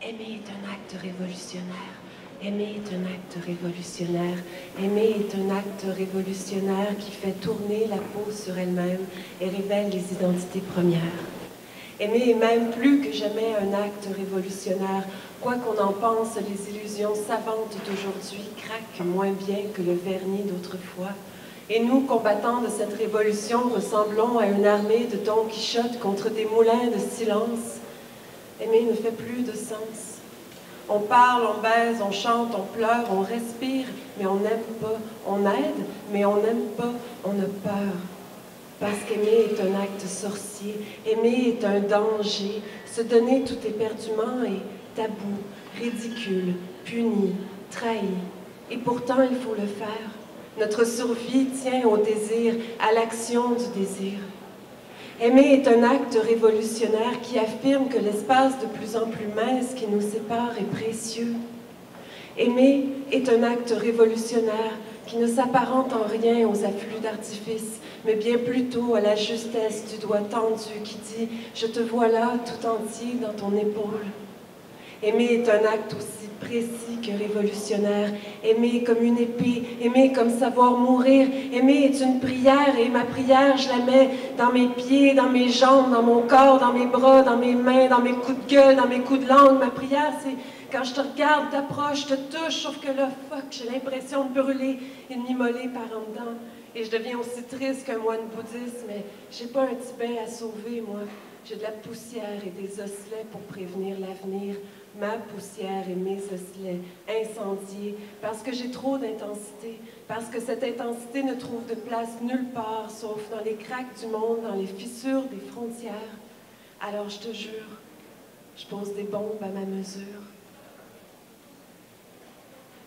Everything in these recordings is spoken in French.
Aimer est un acte révolutionnaire. Aimer est un acte révolutionnaire. Aimer est un acte révolutionnaire qui fait tourner la peau sur elle-même et révèle les identités premières. Aimer est même plus que jamais un acte révolutionnaire. Quoi qu'on en pense, les illusions savantes d'aujourd'hui craquent moins bien que le vernis d'autrefois. Et nous, combattants de cette révolution, ressemblons à une armée de Don Quichotte contre des moulins de silence. Aimer ne fait plus de sens. On parle, on baise, on chante, on pleure, on respire, mais on n'aime pas. On aide, mais on n'aime pas, on a peur. Parce qu'aimer est un acte sorcier, aimer est un danger. Se donner tout éperdument est tabou, ridicule, puni, trahi. Et pourtant, il faut le faire. Notre survie tient au désir, à l'action du désir. Aimer est un acte révolutionnaire qui affirme que l'espace de plus en plus mince qui nous sépare est précieux. Aimer est un acte révolutionnaire qui ne s'apparente en rien aux afflux d'artifice, mais bien plutôt à la justesse du doigt tendu qui dit « Je te vois là tout entier dans ton épaule ». Aimer est un acte aussi précis que révolutionnaire. Aimer comme une épée, aimer comme savoir mourir. Aimer est une prière et ma prière, je la mets dans mes pieds, dans mes jambes, dans mon corps, dans mes bras, dans mes mains, dans mes coups de gueule, dans mes coups de langue. Ma prière, c'est quand je te regarde, t'approche, te touche, sauf que là, fuck, j'ai l'impression de brûler et de m'immoler par en dedans. Et je deviens aussi triste qu'un moine bouddhiste, mais j'ai pas un Tibet à sauver, moi. J'ai de la poussière et des osselets pour prévenir l'avenir. Ma poussière et mes osselets incendiés, parce que j'ai trop d'intensité, parce que cette intensité ne trouve de place nulle part, sauf dans les craques du monde, dans les fissures des frontières. Alors je te jure, je pose des bombes à ma mesure.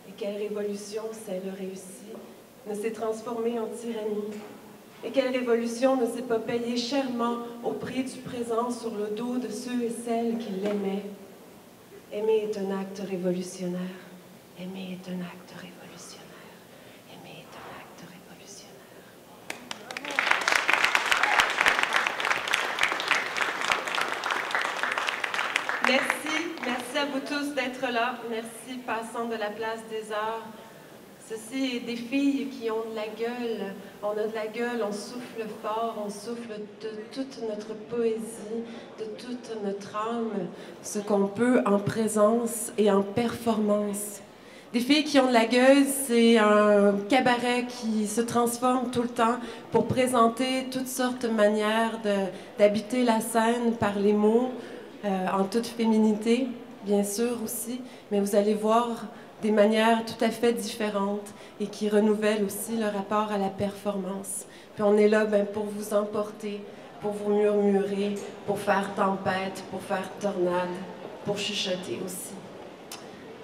Et quelle révolution celle réussie ne s'est transformée en tyrannie? Et quelle révolution ne s'est pas payée chèrement au prix du présent sur le dos de ceux et celles qui l'aimaient? Aimer est un acte révolutionnaire. Aimer est un acte révolutionnaire. Aimer est un acte révolutionnaire. Merci à vous tous d'être là. Merci, passants de la place des Arts. Ceci est des filles qui ont de la gueule. On a de la gueule, on souffle fort, on souffle de toute notre poésie, de toute notre âme, ce qu'on peut en présence et en performance. Des filles qui ont de la gueule, c'est un cabaret qui se transforme tout le temps pour présenter toutes sortes de manières d'habiter la scène par les mots, en toute féminité, bien sûr aussi, mais vous allez voir des manières tout à fait différentes et qui renouvellent aussi le rapport à la performance. Puis on est là pour vous emporter, pour vous murmurer, pour faire tempête, pour faire tornade, pour chuchoter aussi.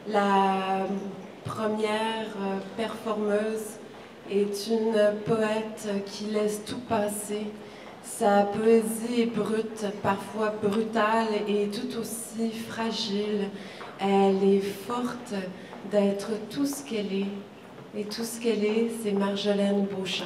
La première performeuse est une poète qui laisse tout passer. Sa poésie est brute, parfois brutale et tout aussi fragile. Elle est forte d'être tout ce qu'elle est. Et tout ce qu'elle est, c'est Marjolaine Beauchamp.